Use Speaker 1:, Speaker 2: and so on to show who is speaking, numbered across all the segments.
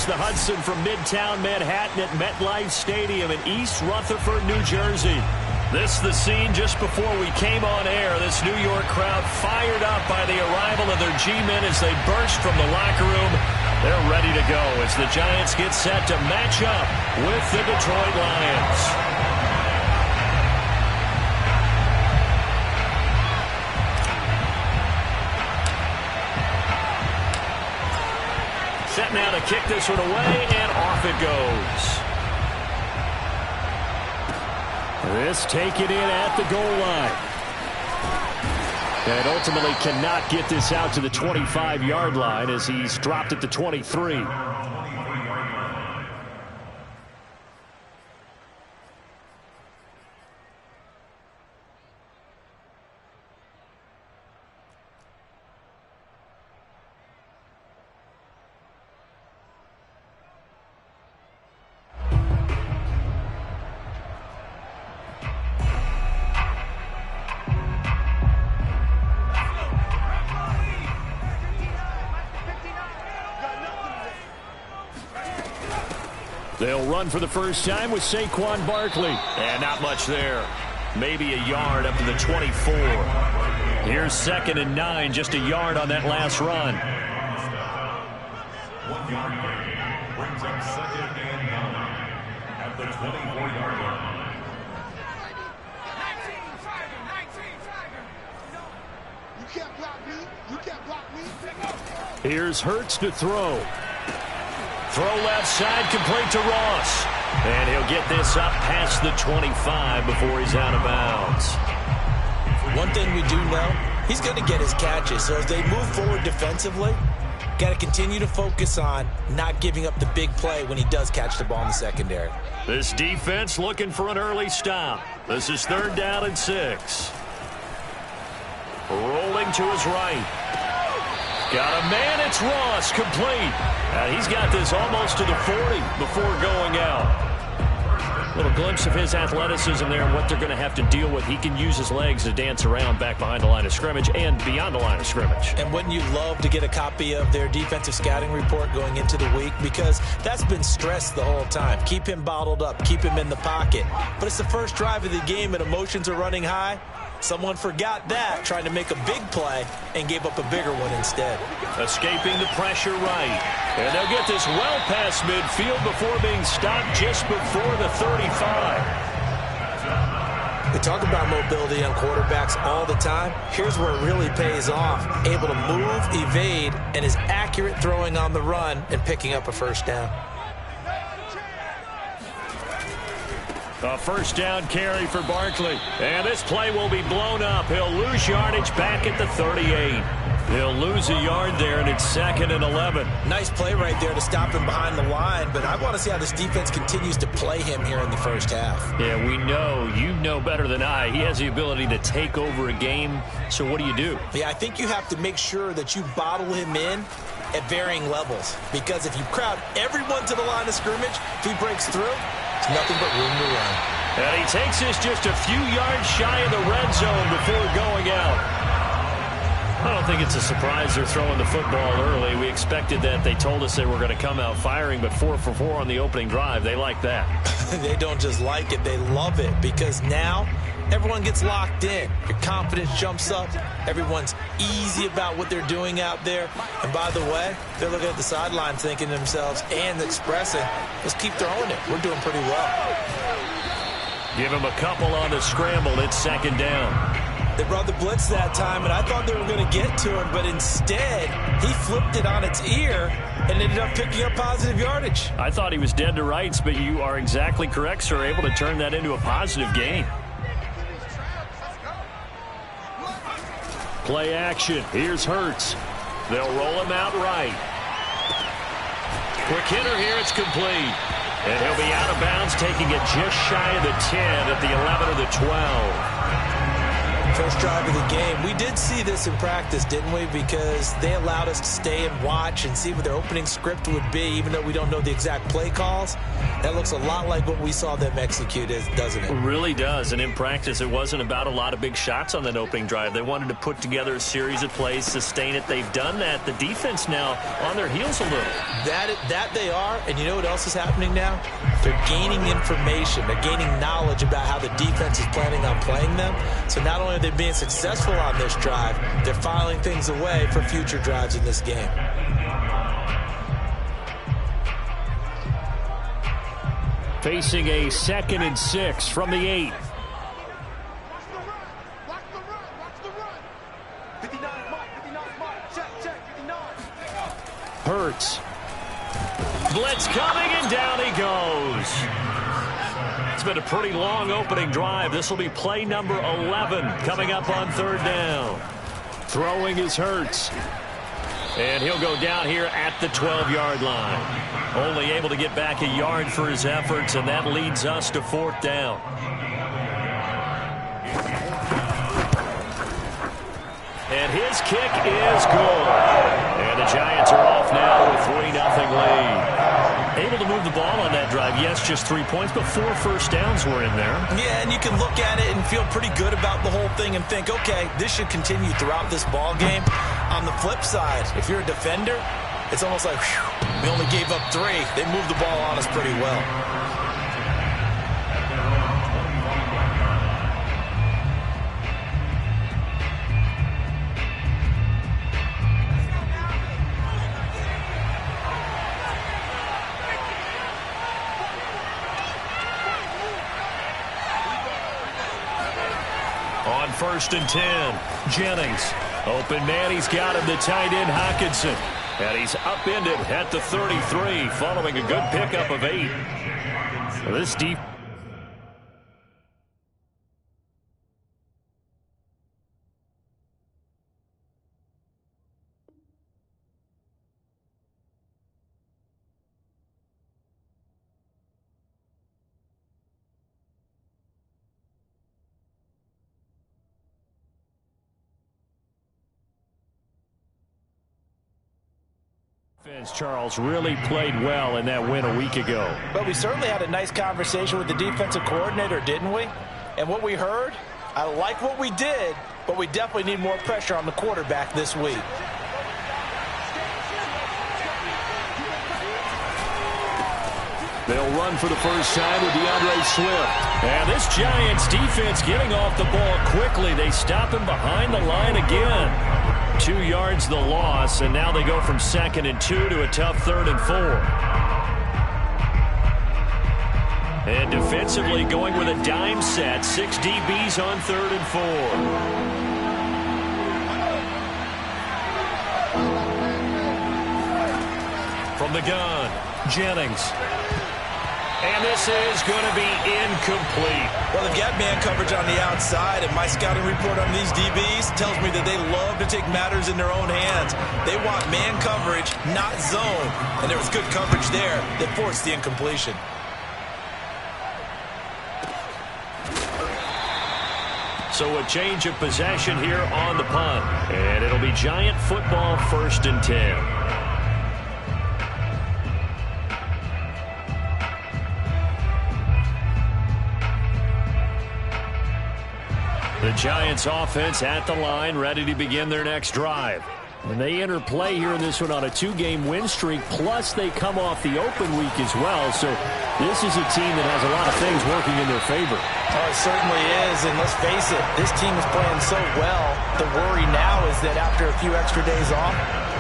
Speaker 1: across the Hudson from Midtown Manhattan at MetLife Stadium in East Rutherford, New Jersey. This is the scene just before we came on air. This New York crowd fired up by the arrival of their G-men as they burst from the locker room. They're ready to go as the Giants get set to match up with the Detroit Lions. Set now to kick this one away, and off it goes. This taken in at the goal line. And ultimately cannot get this out to the 25-yard line as he's dropped at the 23. They'll run for the first time with Saquon Barkley. And not much there. Maybe a yard up to the 24. Here's 2nd and 9, just a yard on that last run.
Speaker 2: 1 yard gain brings up 2nd and 9 at the 24-yard line.
Speaker 3: You can't block me. You can't block me.
Speaker 1: Here's Hurts to throw. Throw left side, complete to Ross. And he'll get this up past the 25 before he's out of bounds.
Speaker 4: One thing we do know, he's going to get his catches. So as they move forward defensively, got to continue to focus on not giving up the big play when he does catch the ball in the secondary.
Speaker 1: This defense looking for an early stop. This is 3rd down and 6. Rolling to his right. Got a man, it's Ross, complete. He's got this almost to the 40 before going out. Little glimpse of his athleticism there and what they're going to have to deal with. He can use his legs to dance around back behind the line of scrimmage and beyond the line of scrimmage.
Speaker 4: And wouldn't you love to get a copy of their defensive scouting report going into the week? Because that's been stressed the whole time. Keep him bottled up, keep him in the pocket. But it's the first drive of the game and emotions are running high. Someone forgot that, trying to make a big play, and gave up a bigger one instead.
Speaker 1: Escaping the pressure right. And they'll get this well past midfield before being stopped just before the 35.
Speaker 4: We talk about mobility on quarterbacks all the time. Here's where it really pays off. Able to move, evade, and is accurate throwing on the run and picking up a first down.
Speaker 1: A first down carry for Barkley. And this play will be blown up. He'll lose yardage back at the 38. He'll lose a yard there, and it's 2nd and 11.
Speaker 4: Nice play right there to stop him behind the line, but I want to see how this defense continues to play him here in the first half.
Speaker 1: Yeah, we know. You know better than I. He has the ability to take over a game, so what do?
Speaker 4: Yeah, I think you have to make sure that you bottle him in at varying levels, because if you crowd everyone to the line of scrimmage, if he breaks through, it's nothing but room to run.
Speaker 1: And he takes this just a few yards shy of the red zone before going out. I don't think it's a surprise they're throwing the football early. We expected that. They told us they were going to come out firing, but 4 for 4 on the opening drive. They like that.
Speaker 4: They don't just like it, they love it, because now everyone gets locked in. Your confidence jumps up. Everyone's easy about what they're doing out there. And by the way, they're looking at the sideline thinking to themselves and expressing, let's keep throwing it. We're doing pretty well.
Speaker 1: Give him a couple on the scramble. It's 2nd down.
Speaker 4: They brought the blitz that time, and I thought they were going to get to him, but instead, he flipped it on its ear and ended up picking up positive yardage.
Speaker 1: I thought he was dead to rights, but you are exactly correct, sir. Able to turn that into a positive gain. Play action. Here's Hurts. They'll roll him out right. Quick hitter here. It's complete. And he'll be out of bounds, taking it just shy of the 10 at the 11 or the 12.
Speaker 4: First drive of the game. We did see this in practice, didn't we? Because they allowed us to stay and watch and see what their opening script would be, even though we don't know the exact play calls. That looks a lot like what we saw them execute, doesn't it?
Speaker 1: It really does. And in practice, it wasn't about a lot of big shots on that opening drive. They wanted to put together a series of plays, sustain it. They've done that. The defense now on their heels a little.
Speaker 4: That they are. And you know what else is happening now? They're gaining information. They're gaining knowledge about how the defense is planning on playing them. So not only are they being successful on this drive, they're filing things away for future drives in this game.
Speaker 1: Facing a 2nd and 6 from the 8.
Speaker 3: Watch the run. Watch the run.
Speaker 5: 59 mark, 59 mark. Check, 59.
Speaker 1: Hurts. Blitz coming, and down he goes. It's been a pretty long opening drive. This will be play number 11 coming up on 3rd down. Throwing is Hurts. And he'll go down here at the 12-yard line. Only able to get back a yard for his efforts, and that leads us to 4th down. And his kick is good. And the Giants are off now with 3-0 lead. Able to move the ball on that drive. Yes, just 3 points, but 4 first downs were in there.
Speaker 4: Yeah, and you can look at it and feel pretty good about the whole thing and think, okay, this should continue throughout this ball game. On the flip side, if you're a defender, it's almost like, whew, we only gave up 3. They moved the ball on us pretty well.
Speaker 1: On 1st and 10, Jennings. Open man, he's got him, the tight end Hockenson. And he's upended at the 33 following a good pickup of 8. This deep. Charles really played well in that win a week ago.
Speaker 4: But we certainly had a nice conversation with the defensive coordinator, didn't we? And what we heard, I like what we did, but we definitely need more pressure on the quarterback this week.
Speaker 1: They'll run for the first time with DeAndre Swift. And this Giants defense getting off the ball quickly. They stop him behind the line again. 2 yards the loss, and now they go from 2nd and 2 to a tough 3rd and 4. And defensively going with a dime set. 6 DBs on 3rd and 4. From the gun, Jennings. And this is going to be incomplete.
Speaker 4: Well, they've got man coverage on the outside, and my scouting report on these DBs tells me that they love to take matters in their own hands. They want man coverage, not zone. And there was good coverage there that forced the incompletion.
Speaker 1: So a change of possession here on the punt. And it'll be Giant football 1st and 10. The Giants offense at the line, ready to begin their next drive. And they enter play here in this one on a 2-game win streak, plus they come off the open week as well. So this is a team that has a lot of things working in their favor.
Speaker 4: Oh, it certainly is, and let's face it, this team is playing so well. The worry now is that after a few extra days off,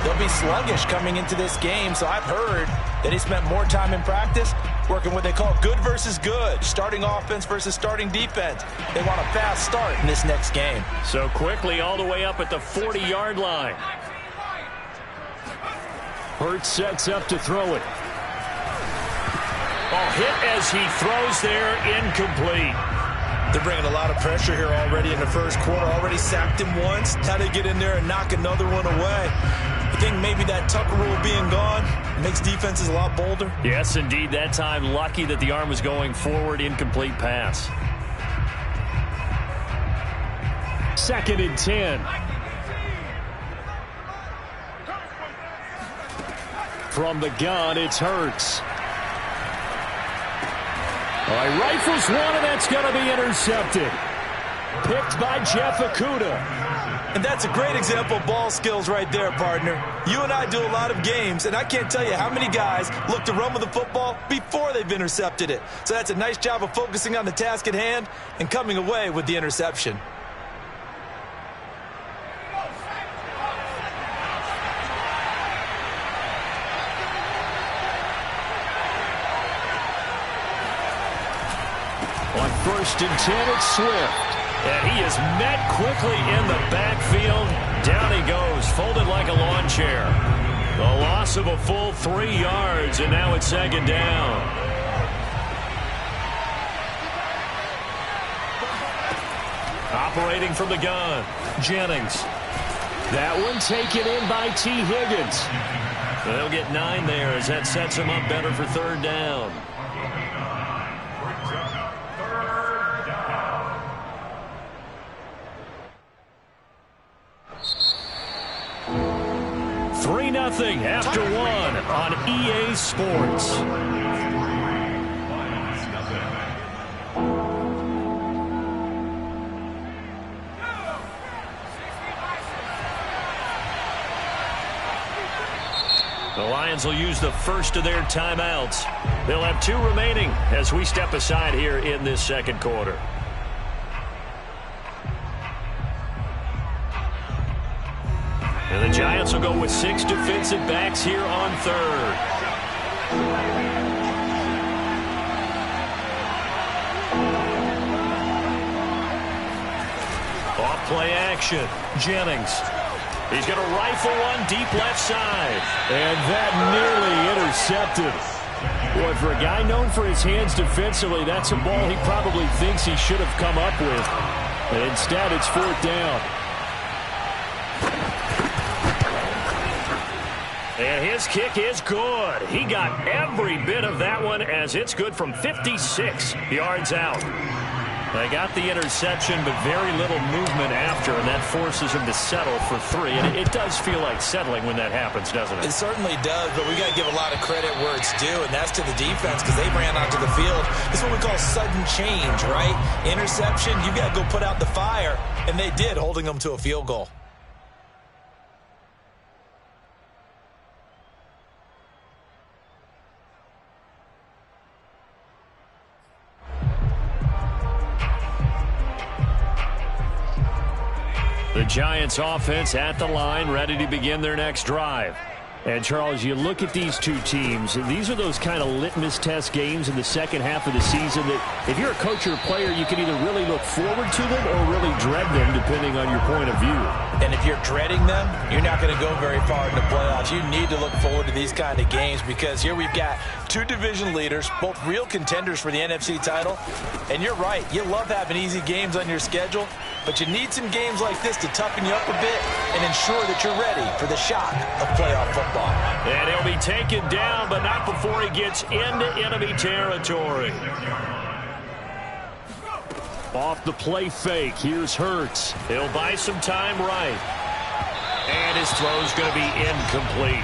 Speaker 4: they'll be sluggish coming into this game. So I've heard that he spent more time in practice working what they call good versus good, starting offense versus starting defense. They want a fast start in this next game.
Speaker 1: So quickly all the way up at the 40-yard line. Hurts sets up to throw it. Oh, hit as he throws there, incomplete.
Speaker 4: They're bringing a lot of pressure here already in the first quarter. Already sacked him once. Now they get in there and knock another one away. I think maybe that Tucker rule being gone makes defenses a lot bolder.
Speaker 1: Yes, indeed. That time, lucky that the arm was going forward. Incomplete pass. 2nd and 10. From the gun, it's Hurts. All right, rifles one, and that's going to be intercepted. Picked by Jeff Okudah.
Speaker 4: And that's a great example of ball skills right there, partner. You and I do a lot of games, and I can't tell you how many guys look to run with the football before they've intercepted it. So that's a nice job of focusing on the task at hand and coming away with the interception.
Speaker 1: On 1st and 10, it's Swift. And he is met quickly in the backfield. Down he goes, folded like a lawn chair. The loss of a full 3 yards, and now it's 2nd down. Operating from the gun, Jennings. That one taken in by T. Higgins. They'll get 9 there as that sets him up better for 3rd down. Nothing after 1 on EA Sports. The Lions will use the first of their timeouts. They'll have 2 remaining as we step aside here in this 2nd quarter. And the Giants will go with 6 defensive backs here on 3rd. Off play action. Jennings. He's going to rifle one deep left side. And that nearly intercepted. Boy, for a guy known for his hands defensively, that's a ball he probably thinks he should have come up with. And instead, it's 4th down. And his kick is good. He got every bit of that one as it's good from 56 yards out. They got the interception, but very little movement after, and that forces him to settle for 3. And it does feel like settling when that happens, doesn't it?
Speaker 4: It certainly does, but we got to give a lot of credit where it's due, and that's to the defense because they ran onto the field. This is what we call sudden change, right? Interception, you got to go put out the fire, and they did, holding them to a field goal.
Speaker 1: The Giants offense at the line, ready to begin their next drive. And, Charles, you look at these 2 teams, these are those kind of litmus test games in the second half of the season that if you're a coach or a player, you can either really look forward to them or really dread them, depending on your point of view.
Speaker 4: And if you're dreading them, you're not going to go very far in the playoffs. You need to look forward to these kind of games because here we've got 2 division leaders, both real contenders for the NFC title. And you're right, you love having easy games on your schedule, but you need some games like this to toughen you up a bit and ensure that you're ready for the shock of playoff football.
Speaker 1: And he'll be taken down, but not before he gets into enemy territory. Off the play fake, here's Hurts. He'll buy some time right. And his throw's going to be incomplete.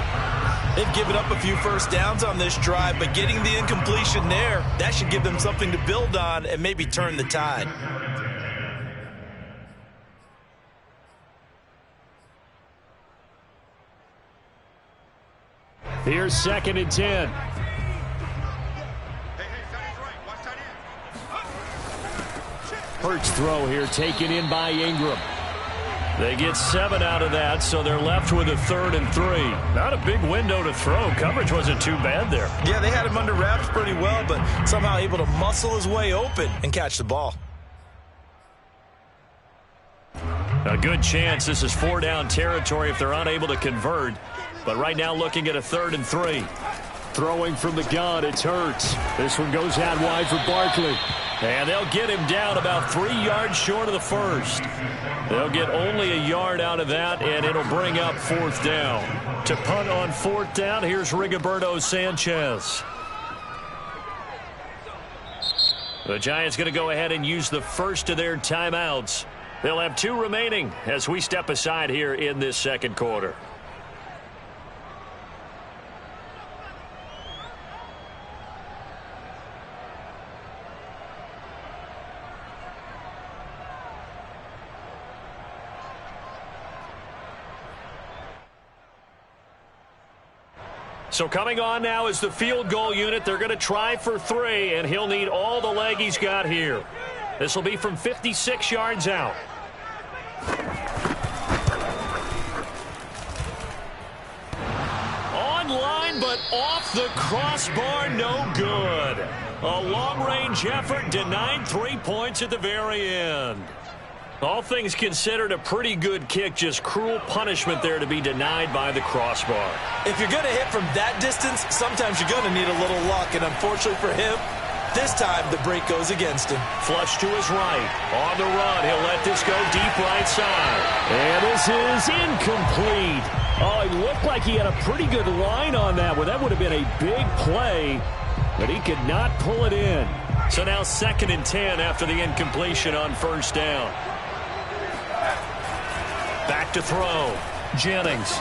Speaker 4: They've given up a few first downs on this drive, but getting the incompletion there, that should give them something to build on and maybe turn the tide.
Speaker 1: Here's 2nd and 10. Hurts throw here taken in by Ingram. They get 7 out of that, so they're left with a 3rd and 3. Not a big window to throw. Coverage wasn't too bad there.
Speaker 4: Yeah, they had him under wraps pretty well, but somehow able to muscle his way open and catch the ball.
Speaker 1: A good chance this is 4-down territory if they're unable to convert. But right now looking at a 3rd and 3. Throwing from the gun, it's Hurts. This one goes out wide for Barkley. And they'll get him down about 3 yards short of the first. They'll get only a yard out of that, and it'll bring up 4th down. To punt on 4th down, here's Rigoberto Sanchez. The Giants going to go ahead and use the first of their timeouts. They'll have 2 remaining as we step aside here in this second quarter. So coming on now is the field goal unit. They're going to try for 3, and he'll need all the leg he's got here. This will be from 56 yards out. Online, but off the crossbar, no good. A long-range effort denied 3 points at the very end. All things considered, a pretty good kick, just cruel punishment there to be denied by the crossbar.
Speaker 4: If you're going to hit from that distance, sometimes you're going to need a little luck, and unfortunately for him, this time the break goes against him.
Speaker 1: Flush to his right. On the run, he'll let this go deep right side. And this is incomplete. Oh, it looked like he had a pretty good line on that one. That would have been a big play, but he could not pull it in. So now 2nd and 10 after the incompletion on first down. Back to throw. Jennings.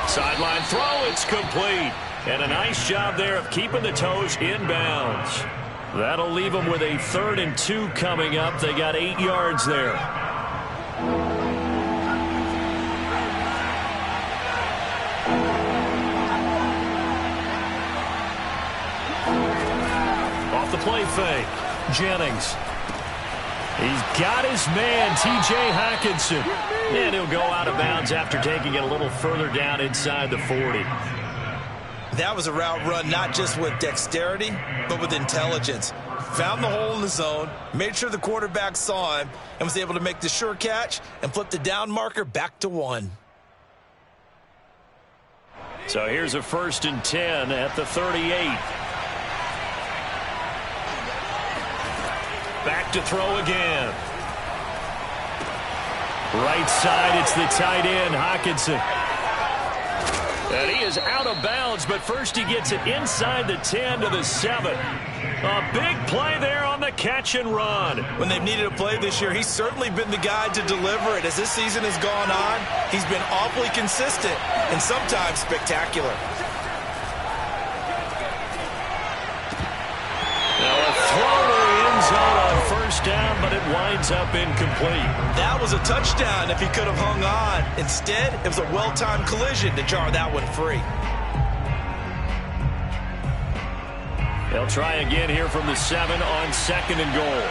Speaker 1: Sideline throw. It's complete. And a nice job there of keeping the toes inbounds. That'll leave them with a 3rd and 2 coming up. They got 8 yards there. Off the play fake. Jennings. He's got his man, T.J. Hockenson. And he'll go out of bounds after taking it a little further down inside the 40.
Speaker 4: That was a route run not just with dexterity, but with intelligence. Found the hole in the zone, made sure the quarterback saw him, and was able to make the sure catch and flip the down marker back to 1.
Speaker 1: So here's a 1st and 10 at the 38. Back to throw again. Right side, it's the tight end, Hockenson. And he is out of bounds, but first he gets it inside the 10 to the 7. A big play there on the catch and run.
Speaker 4: When they've needed a play this year, he's certainly been the guy to deliver it. As this season has gone on, he's been awfully consistent and sometimes spectacular.
Speaker 1: Now a throw to the end zone on first down, but it winds up incomplete.
Speaker 4: That was a touchdown if he could have hung on. Instead, it was a well-timed collision to jar that one free.
Speaker 1: They'll try again here from the 7 on 2nd and goal.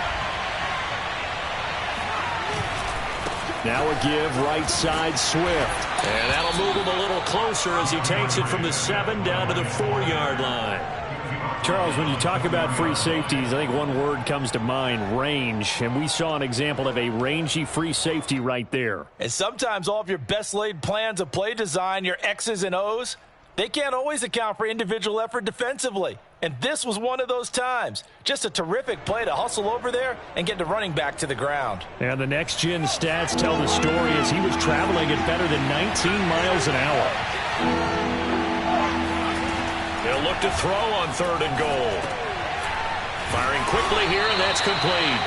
Speaker 1: Now a give right side Swift. And that'll move him a little closer as he takes it from the 7 down to the 4-yard line. Charles, when you talk about free safeties, I think one word comes to mind, range. And we saw an example of a rangy free safety right there.
Speaker 4: And sometimes all of your best laid plans of play design, your X's and O's, they can't always account for individual effort defensively. And this was one of those times. Just a terrific play to hustle over there and get the running back to the ground.
Speaker 1: And the next-gen stats tell the story as he was traveling at better than 19 miles an hour. They'll look to throw on 3rd and goal. Firing quickly here, and that's complete.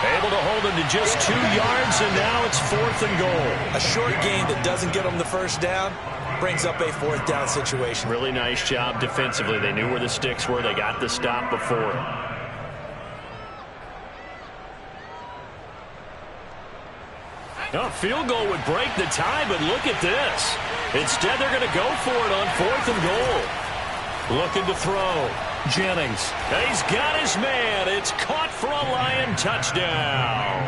Speaker 1: Able to hold him to just 2 yards, and now it's 4th and goal.
Speaker 4: A short gain that doesn't get him the first down brings up a 4th down situation.
Speaker 1: Really nice job defensively. They knew where the sticks were. They got the stop before. A field goal would break the tie, but look at this. Instead, they're going to go for it on 4th and goal. Looking to throw. Jennings. He's got his man. It's caught for a Lion touchdown.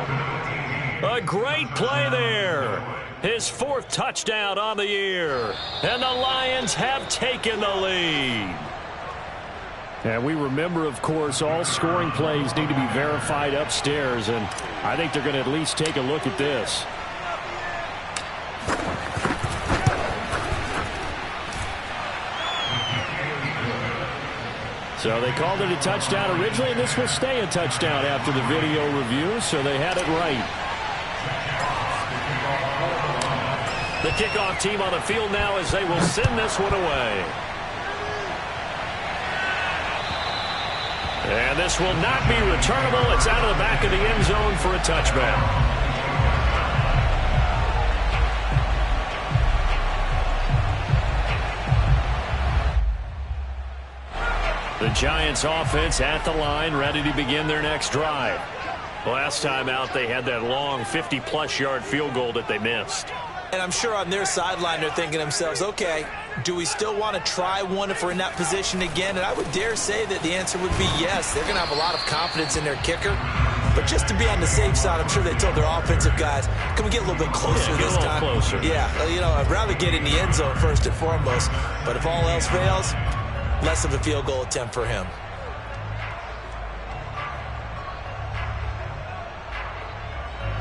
Speaker 1: A great play there. His 4th touchdown on the year. And the Lions have taken the lead. And we remember, of course, all scoring plays need to be verified upstairs. And I think they're going to at least take a look at this. So they called it a touchdown originally, and this will stay a touchdown after the video review, so they had it right. The kickoff team on the field now as they will send this one away. And this will not be returnable. It's out of the back of the end zone for a touchback. The Giants offense at the line, ready to begin their next drive. Last time out, they had that long 50-plus yard field goal that they missed.
Speaker 4: And I'm sure on their sideline they're thinking to themselves, okay, do we still want to try one if we're in that position again? And I would dare say that the answer would be yes. They're going to have a lot of confidence in their kicker. But just to be on the safe side, I'm sure they told their offensive guys, can we get a little bit closer this time?
Speaker 1: Closer.
Speaker 4: Yeah, I'd rather get in the end zone first and foremost. But if all else fails, less of a field goal attempt for him.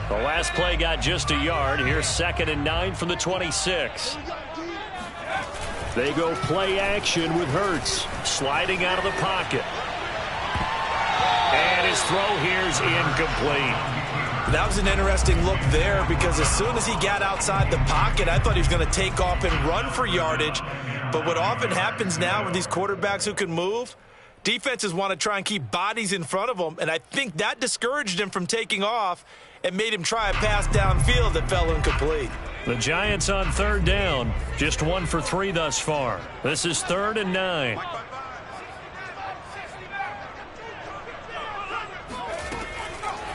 Speaker 1: The last play got just a yard. Here's 2nd and 9 from the 26. They go play action with Hurts sliding out of the pocket. And his throw here's incomplete.
Speaker 4: That was an interesting look there because as soon as he got outside the pocket, I thought he was going to take off and run for yardage. But what often happens now with these quarterbacks who can move, defenses want to try and keep bodies in front of them, and I think that discouraged him from taking off and made him try a pass downfield that fell incomplete.
Speaker 1: The Giants on 3rd down, just 1 for 3 thus far. This is 3rd and 9.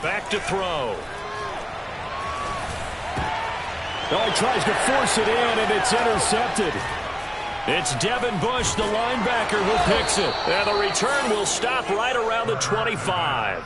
Speaker 1: Back to throw.
Speaker 6: Oh, he tries to force it in, and it's intercepted.
Speaker 1: It's Devin Bush, the linebacker, who picks it. And the return will stop right around the 25.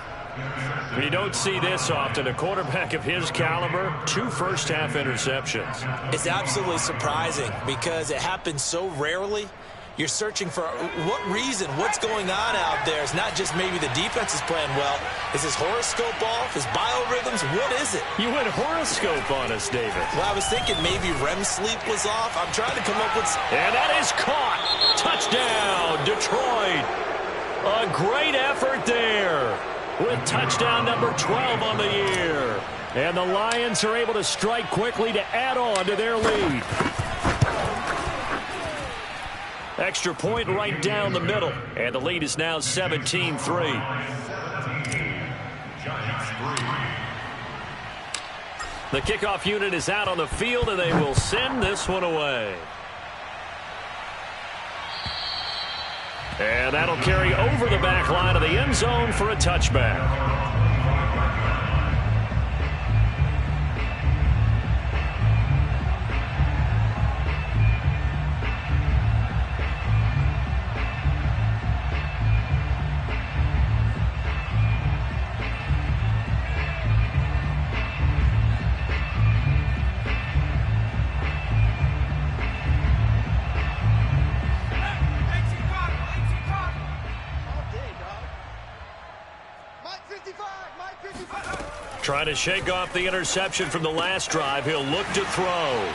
Speaker 1: You don't see this often. A quarterback of his caliber, 2 first-half interceptions.
Speaker 4: It's absolutely surprising because it happens so rarely. You're searching for what reason, what's going on out there. It's not just maybe the defense is playing well. Is his horoscope off? His biorhythms? What is it?
Speaker 1: You went horoscope on us, David.
Speaker 4: Well, I was thinking maybe REM sleep was off. I'm trying to come up with...
Speaker 1: And that is caught. Touchdown, Detroit. A great effort there with touchdown number 12 on the year. And the Lions are able to strike quickly to add on to their lead. Extra point right down the middle. And the lead is now 17-3. The kickoff unit is out on the field, and they will send this one away. And that'll carry over the back line of the end zone for a touchback. Trying to shake off the interception from the last drive. He'll look to throw.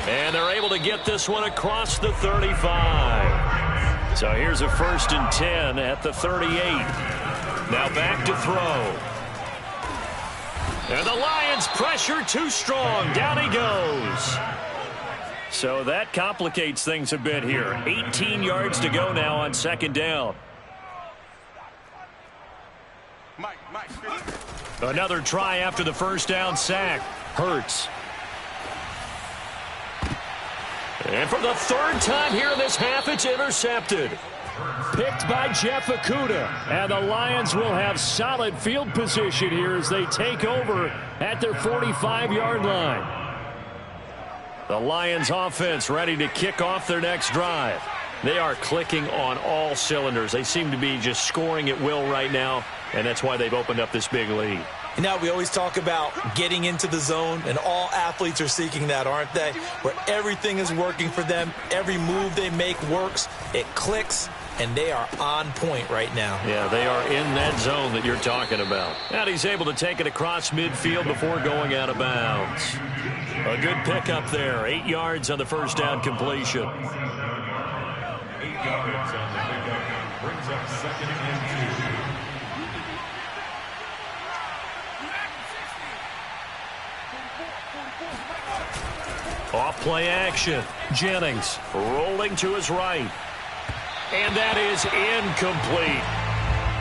Speaker 1: And they're able to get this one across the 35. So here's a 1st and 10 at the 38. Now back to throw. And the Lions pressure too strong. Down he goes. So that complicates things a bit here. 18 yards to go now on 2nd down. Another try after the 1st down sack. Hurts. And for the 3rd time here in this half, it's intercepted.
Speaker 6: Picked by Jeff Okudah. And the Lions will have solid field position here as they take over at their 45-yard line.
Speaker 1: The Lions offense ready to kick off their next drive. They are clicking on all cylinders. They seem to be just scoring at will right now, and that's why they've opened up this big lead.
Speaker 4: You know, we always talk about getting into the zone, and all athletes are seeking that, aren't they? Where everything is working for them, every move they make works, it clicks, and they are on point right now.
Speaker 1: Yeah, they are in that zone that you're talking about. And he's able to take it across midfield before going out of bounds. A good pickup there. 8 yards on the 1st down completion.
Speaker 2: 8 yards on the pickup. Brings up 2nd and 2.
Speaker 1: Off play action. Jennings rolling to his right. And that is incomplete.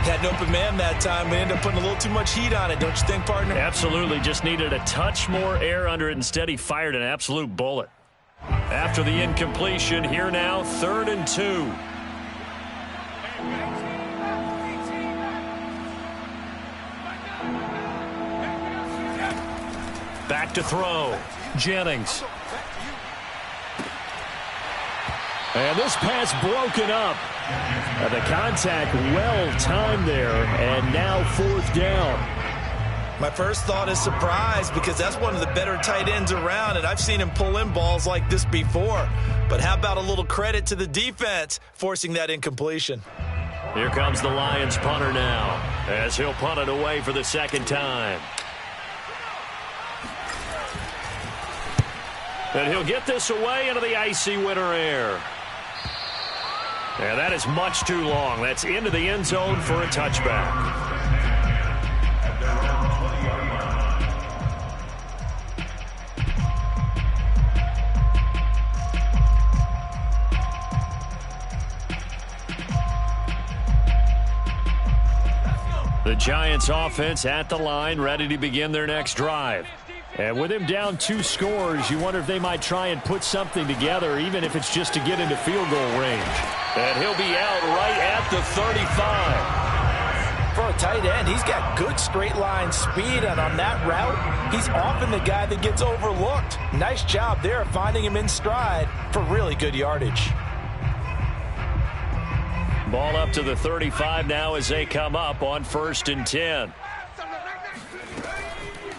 Speaker 4: Had an open man that time, but ended up putting a little too much heat on it, don't you think, partner?
Speaker 1: Absolutely. Just needed a touch more air under it. Instead, he fired an absolute bullet. After the incompletion, here now, 3rd and 2. Back to throw. Jennings.
Speaker 6: And this pass broken up. The contact well timed there, and now 4th down.
Speaker 4: My first thought is surprise because that's one of the better tight ends around, and I've seen him pull in balls like this before. But how about a little credit to the defense forcing that incompletion?
Speaker 1: Here comes the Lions punter now as he'll punt it away for the 2nd time. And he'll get this away into the icy winter air. Yeah, that is much too long. That's into the end zone for a touchback. The Giants offense at the line, ready to begin their next drive.
Speaker 6: And with him down 2 scores, you wonder if they might try and put something together, even if it's just to get into field goal range.
Speaker 1: And he'll be out right at the 35.
Speaker 4: For a tight end, he's got good straight line speed, and on that route, he's often the guy that gets overlooked. Nice job there finding him in stride for really good yardage.
Speaker 1: Ball up to the 35 now as they come up on 1st and 10.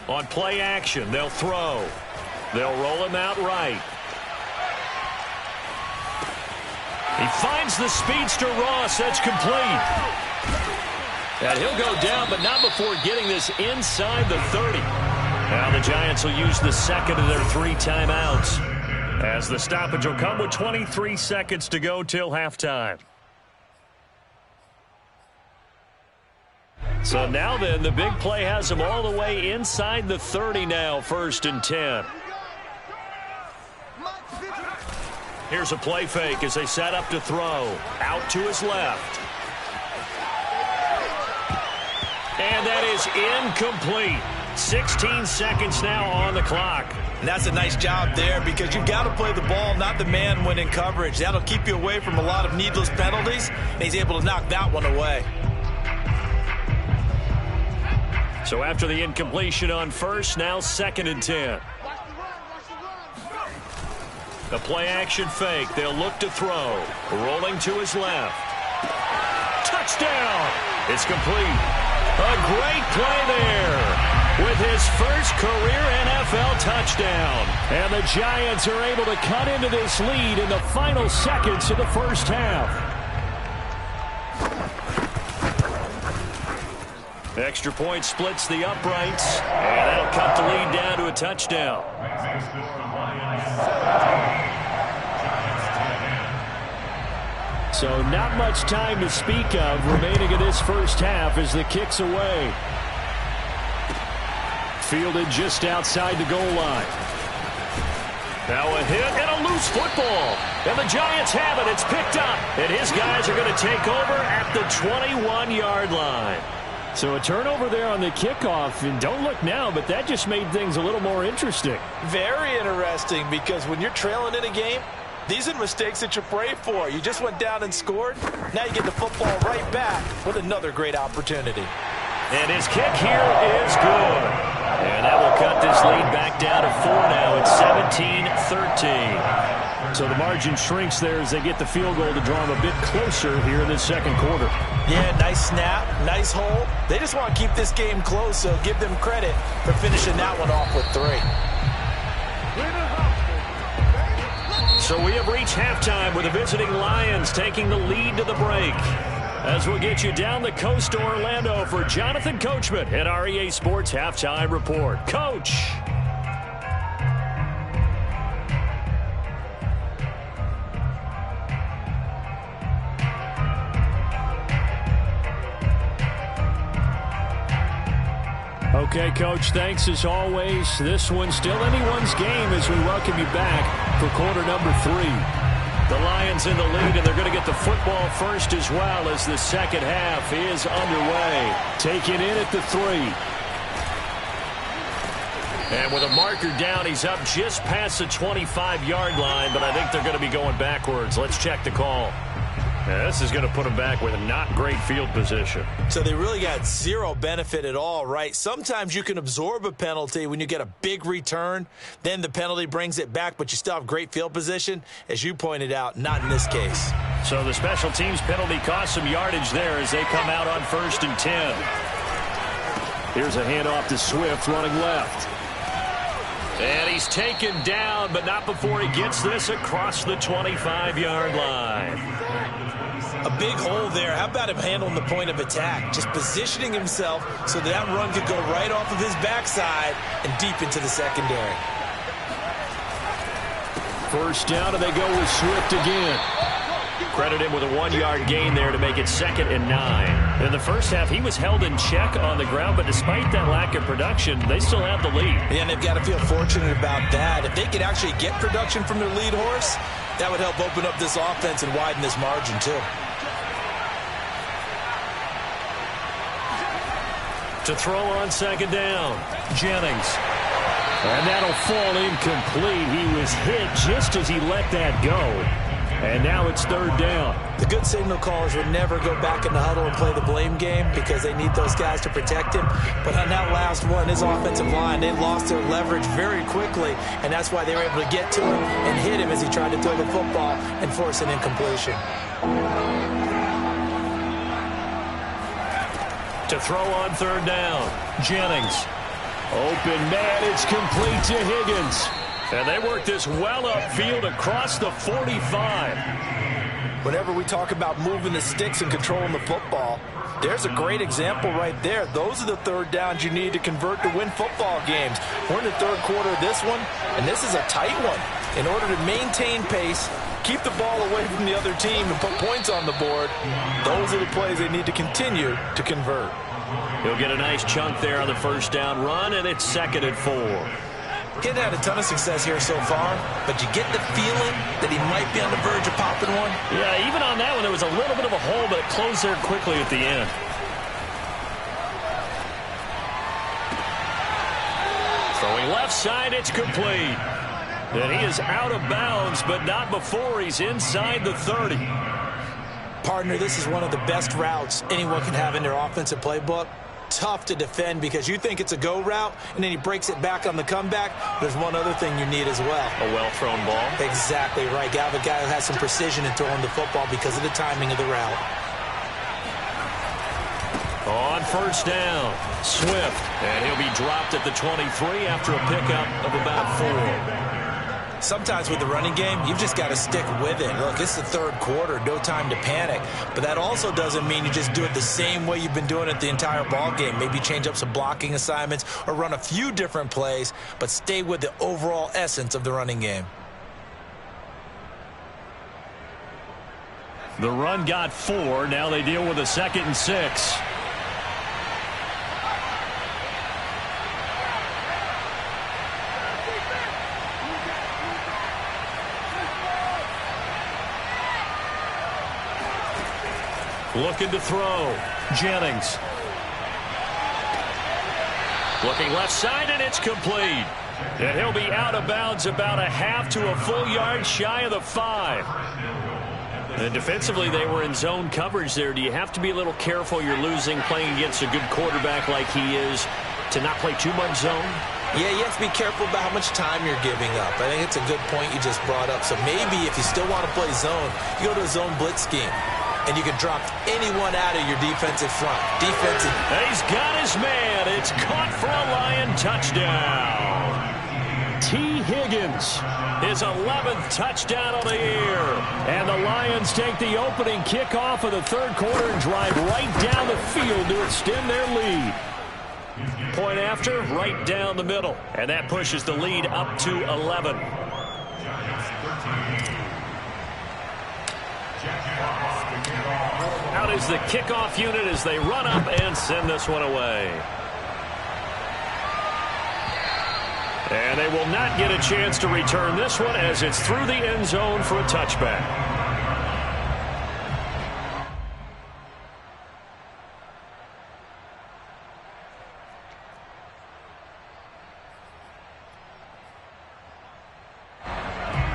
Speaker 1: On play action, they'll throw. They'll roll him out right. He finds the speedster Ross. That's complete. And he'll go down, but not before getting this inside the 30. Now the Giants will use the 2nd of their 3 timeouts, as the stoppage will come with 23 seconds to go till halftime. So now then, the big play has them all the way inside the 30 now, 1st and 10. Here's a play fake as they set up to throw. Out to his left. And that is incomplete. 16 seconds now on the clock.
Speaker 4: And that's a nice job there because you've got to play the ball, not the man when in coverage. That'll keep you away from a lot of needless penalties, and he's able to knock that one away.
Speaker 1: So after the incompletion on 1st, now 2nd and 10. The play action fake. They'll look to throw. Rolling to his left. Touchdown! It's complete. A great play there with his first career NFL touchdown.
Speaker 6: And the Giants are able to cut into this lead in the final seconds of the 1st half.
Speaker 1: Extra point splits the uprights, and that'll cut the lead down to a touchdown.
Speaker 6: So not much time to speak of remaining in this 1st half as the kick's away. Fielded just outside the goal line.
Speaker 1: Now a hit and a loose football. And the Giants have it. It's picked up. And his guys are going to take over at the 21-yard line.
Speaker 6: So a turnover there on the kickoff, and don't look now, but that just made things a little more interesting.
Speaker 4: Very interesting, because when you're trailing in a game, these are mistakes that you pray for. You just went down and scored. Now you get the football right back with another great opportunity.
Speaker 1: And his kick here is good. And that will cut this lead back down to 4 now. It's 17-13.
Speaker 6: So the margin shrinks there as they get the field goal to draw them a bit closer here in this 2nd quarter.
Speaker 4: Yeah, nice snap, nice hold. They just want to keep this game close, so give them credit for finishing that one off with 3.
Speaker 1: So we have reached halftime with the visiting Lions taking the lead to the break. As we'll get you down the coast to Orlando for Jonathan Coachman at our EA Sports Halftime Report. Coach!
Speaker 6: Okay, Coach, thanks as always. This one's still anyone's game as we welcome you back for quarter number 3.
Speaker 1: The Lions in the lead, and they're going to get the football first as well as the 2nd half is underway.
Speaker 6: Taking in at the 3.
Speaker 1: And with a marker down, he's up just past the 25-yard line, but I think they're going to be going backwards. Let's check the call. Yeah, this is going to put them back with not great field position.
Speaker 4: So they really got zero benefit at all, right? Sometimes you can absorb a penalty when you get a big return. Then the penalty brings it back, but you still have great field position. As you pointed out, not in this case.
Speaker 1: So the special teams penalty cost some yardage there as they come out on 1st and 10.
Speaker 6: Here's a handoff to Swift running left.
Speaker 1: And he's taken down, but not before he gets this across the 25-yard line.
Speaker 4: A big hole there. How about him handling the point of attack? Just positioning himself so that run could go right off of his backside and deep into the secondary.
Speaker 6: First down, and they go with Swift again.
Speaker 1: Credit him with a 1-yard gain there to make it 2nd and 9. In the first half, he was held in check on the ground, but despite that lack of production, they still have the lead.
Speaker 4: Yeah, and they've got to feel fortunate about that. If they could actually get production from their lead horse, that would help open up this offense and widen this margin, too.
Speaker 1: To throw on 2nd down, Jennings. And that'll fall incomplete. He was hit just as he let that go. And now it's 3rd down.
Speaker 4: The good signal callers would never go back in the huddle and play the blame game because they need those guys to protect him. But on that last one, his offensive line, they lost their leverage very quickly, and that's why they were able to get to him and hit him as he tried to throw the football and force an incompletion.
Speaker 1: To throw on 3rd down, Jennings. Open man, it's complete to Higgins. And they work this well upfield across the 45.
Speaker 4: Whenever we talk about moving the sticks and controlling the football, there's a great example right there. Those are the 3rd downs you need to convert to win football games. We're in the 3rd quarter of this one, and this is a tight one. In order to maintain pace, keep the ball away from the other team, and put points on the board, those are the plays they need to continue to convert.
Speaker 1: He'll get a nice chunk there on the 1st down run, and it's 2nd and 4.
Speaker 4: He's had a ton of success here so far, but you get the feeling that he might be on the verge of popping one.
Speaker 1: Yeah, even on that one, there was a little bit of a hole, but it closed there quickly at the end. Throwing left side, it's complete. And he is out of bounds, but not before he's inside the 30.
Speaker 4: Partner, this is one of the best routes anyone can have in their offensive playbook. Tough to defend because you think it's a go route, and then he breaks it back on the comeback. There's one other thing you need as well.
Speaker 1: A well-thrown ball.
Speaker 4: Exactly right. You have a guy who has some precision in throwing the football because of the timing of the route.
Speaker 1: On 1st down, Swift. And he'll be dropped at the 23 after a pickup of about 4.
Speaker 4: Sometimes with the running game, you've just got to stick with it. Look, it's the 3rd quarter, no time to panic. But that also doesn't mean you just do it the same way you've been doing it the entire ball game. Maybe change up some blocking assignments or run a few different plays, but stay with the overall essence of the running game.
Speaker 1: The run got 4. Now they deal with a 2nd and 6. Looking to throw. Jennings. Looking left side, and it's complete. And he'll be out of bounds about a half to a full yard shy of the 5. And defensively, they were in zone coverage there. Do you have to be a little careful? You're losing playing against a good quarterback like he is to not play too much zone?
Speaker 4: Yeah, you have to be careful about how much time you're giving up. I think it's a good point you just brought up. So maybe if you still want to play zone, you go to a zone blitz scheme. And you can drop anyone out of your defensive front.
Speaker 1: He's got his man. It's caught for a Lion touchdown.
Speaker 6: T. Higgins.
Speaker 1: His 11th touchdown of the year.
Speaker 6: And the Lions take the opening kickoff of the 3rd quarter and drive right down the field to extend their lead.
Speaker 1: Point after, right down the middle. And that pushes the lead up to 11. Out is the kickoff unit as they run up and send this one away. And they will not get a chance to return this one as it's through the end zone for a touchback.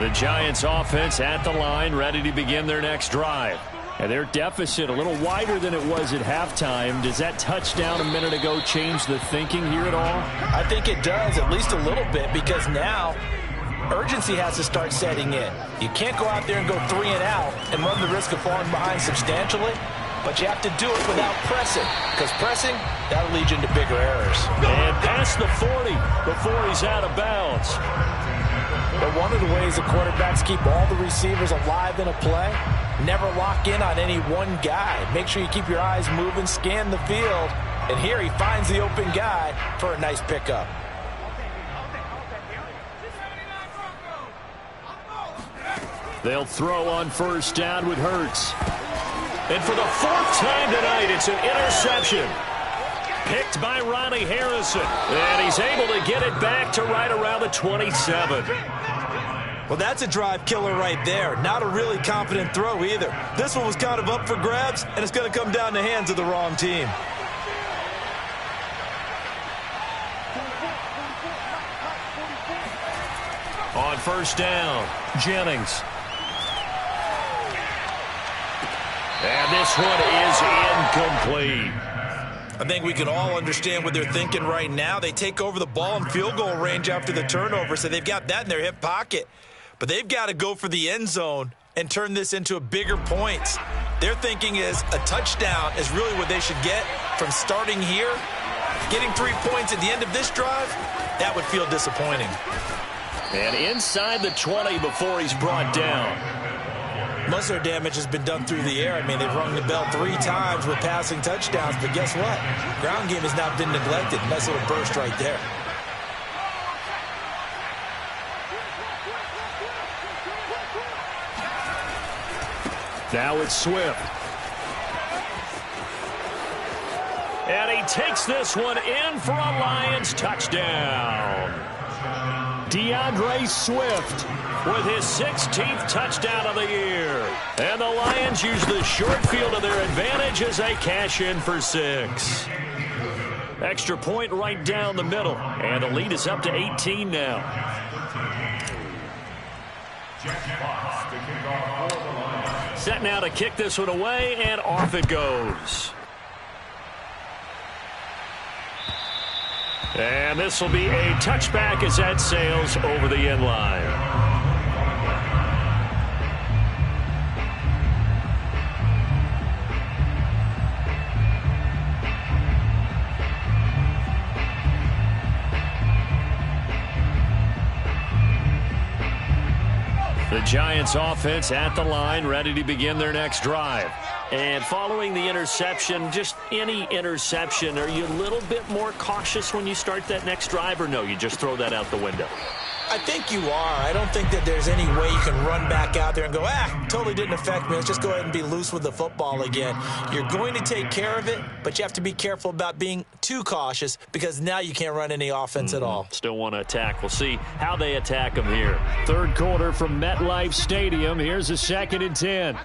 Speaker 1: The Giants offense at the line, ready to begin their next drive.
Speaker 6: And their deficit a little wider than it was at halftime. Does that touchdown a minute ago change the thinking here at all?
Speaker 4: I think it does, at least a little bit, because now urgency has to start setting in. You can't go out there and go 3 and out and run the risk of falling behind substantially, but you have to do it without pressing, because pressing, that'll lead you into bigger errors.
Speaker 6: And past the 40 before he's out of bounds.
Speaker 4: But one of the ways the quarterbacks keep all the receivers alive in a play, never lock in on any one guy. Make sure you keep your eyes moving, scan the field, and here he finds the open guy for a nice pickup.
Speaker 6: They'll throw on first down with Hurts. And for the 4th time tonight, it's an interception. Picked by Ronnie Harrison. And he's able to get it back to right around the 27.
Speaker 4: Well, that's a drive killer right there. Not a really confident throw either. This one was kind of up for grabs, and it's going to come down the hands of the wrong team.
Speaker 6: On first down, Jennings. And this one is incomplete.
Speaker 4: I think we can all understand what they're thinking right now. They take over the ball in field goal range after the turnover, so they've got that in their hip pocket. But they've got to go for the end zone and turn this into a bigger points. Their thinking is a touchdown is really what they should get from starting here. Getting 3 points at the end of this drive, that would feel disappointing.
Speaker 6: And inside the 20 before he's brought down.
Speaker 4: Most of their damage has been done through the air. I mean, they've rung the bell 3 times with passing touchdowns, but guess what? Ground game has not been neglected. Nice little burst right there.
Speaker 6: Now it's Swift. And he takes this one in for a Lions touchdown. DeAndre Swift with his 16th touchdown of the year. And the Lions use the short field to their advantage as they cash in for 6. Extra point right down the middle. And the lead is up to 18 now. Set now to kick this one away, and off it goes. And this will be a touchback as that sails over the end line. The Giants offense at the line, ready to begin their next drive. And following the interception, just any interception, are you a little bit more cautious when you start that next drive, or no, you just throw that out the window?
Speaker 4: I think you are. I don't think that there's any way you can run back out there and go, totally didn't affect me. Let's just go ahead and be loose with the football again. You're going to take care of it, but you have to be careful about being too cautious because now you can't run any offense at all.
Speaker 6: Still want to attack. We'll see how they attack them here. Third quarter from MetLife Stadium. Here's a 2nd and 10.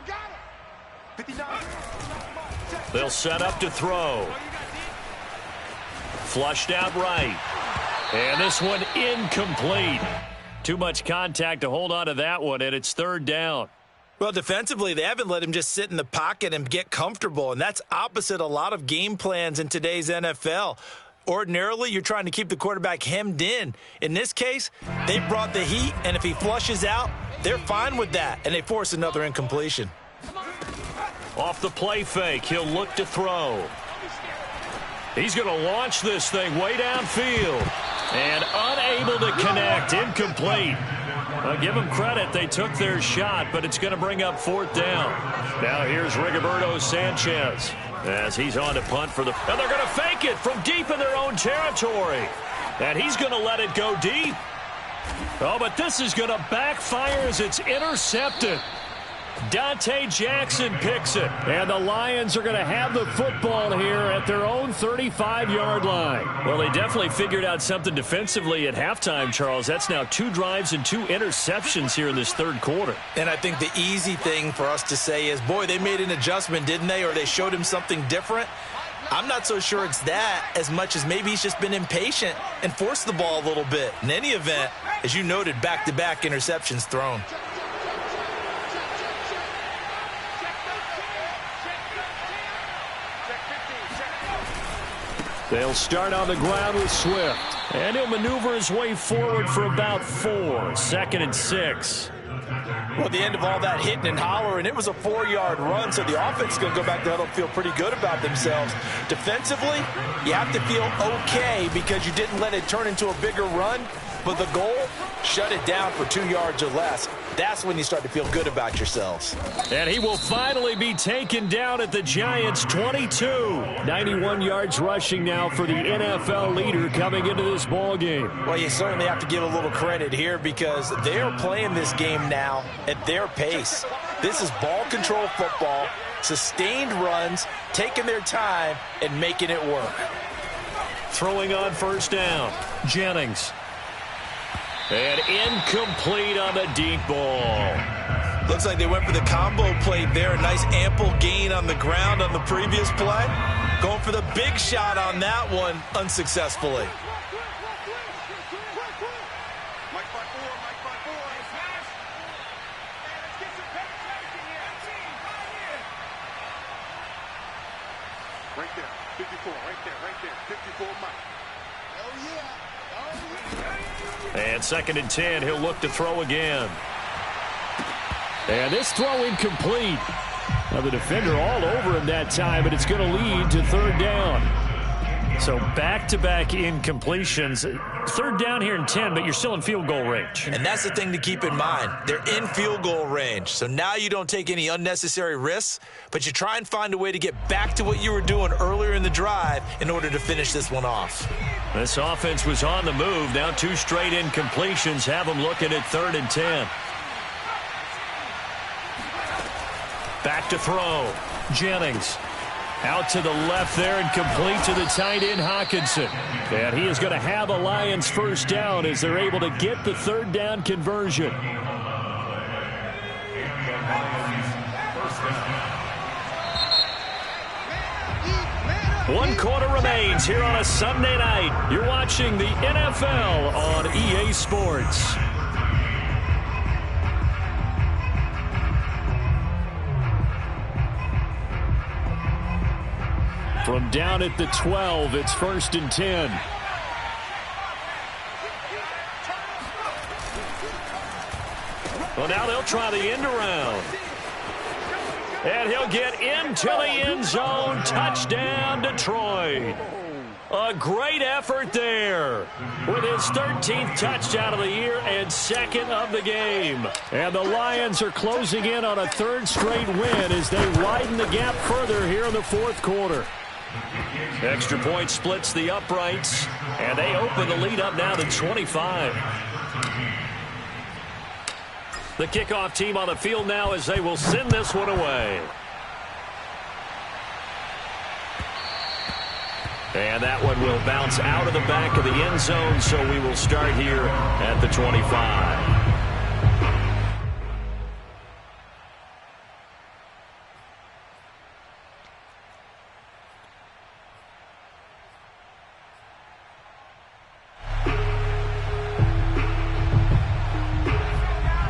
Speaker 6: They'll set up to throw. Flushed out right. And this one incomplete. Too much contact to hold on to that one, and it's 3rd down.
Speaker 4: Well, defensively, they haven't let him just sit in the pocket and get comfortable, and that's opposite a lot of game plans in today's NFL. Ordinarily, you're trying to keep the quarterback hemmed in. In this case, they brought the heat, and if he flushes out, they're fine with that, and they force another incompletion.
Speaker 6: Off the play fake, he'll look to throw. He's going to launch this thing way downfield. And unable to connect, incomplete. Well, give them credit, they took their shot, but it's going to bring up 4th down. Now here's Rigoberto Sanchez as he's on to punt for the... And they're going to fake it from deep in their own territory. And he's going to let it go deep. Oh, but this is going to backfire as it's intercepted. Dante Jackson picks it. And the Lions are going to have the football here at their own 35-yard line. Well, they definitely figured out something defensively at halftime, Charles. That's now 2 drives and 2 interceptions here in this 3rd quarter.
Speaker 4: And I think the easy thing for us to say is, boy, they made an adjustment, didn't they? Or they showed him something different. I'm not so sure it's that as much as maybe he's just been impatient and forced the ball a little bit. In any event, as you noted, back-to-back interceptions thrown.
Speaker 1: They'll start on the ground with Swift. And he'll maneuver his way forward for about 4. 2nd and 6.
Speaker 4: Well, at the end of all that hitting and hollering, it was a 4-yard run, so the offense is going to go back to huddle and feel pretty good about themselves. Defensively, you have to feel okay because you didn't let it turn into a bigger run, but the goal, shut it down for 2 yards or less. That's when you start to feel good about yourselves.
Speaker 1: And he will finally be taken down at the Giants' 22. 91 yards rushing now for the NFL leader coming into this ball game.
Speaker 4: Well, you certainly have to give a little credit here because they're playing this game now at their pace. This is ball control football, sustained runs, taking their time, and making it work.
Speaker 1: Throwing on 1st down, Jennings. And incomplete on the deep ball.
Speaker 4: Looks like they went for the combo play there. A nice ample gain on the ground on the previous play. Going for the big shot on that one unsuccessfully.
Speaker 3: Right there, 54, right there, 54 Mike. Oh, yeah.
Speaker 1: And 2nd and 10, he'll look to throw again. And this throw incomplete. Now the defender all over him that time, but it's going to lead to 3rd down. So back-to-back incompletions. 3rd down here in 10, but you're still in field goal range.
Speaker 4: And that's the thing to keep in mind. They're in field goal range. So now you don't take any unnecessary risks, but you try and find a way to get back to what you were doing earlier in the drive in order to finish this one off.
Speaker 1: This offense was on the move. Now 2 straight incompletions have them looking at 3rd and 10. Back to throw. Jennings. Out to the left there and complete to the tight end, Hockenson. And he is going to have a Lions 1st down as they're able to get the 3rd down conversion. One quarter remains here on a Sunday night. You're watching the NFL on EA Sports. From down at the 12, it's 1st and 10. Well, now they'll try the end around. And he'll get into the end zone. Touchdown, Detroit. A great effort there with his 13th touchdown of the year and 2nd of the game. And the Lions are closing in on a 3rd straight win as they widen the gap further here in the 4th quarter. Extra point splits the uprights, and they open the lead up now to 25. The kickoff team on the field now as they will send this one away. And that one will bounce out of the back of the end zone, so we will start here at the 25.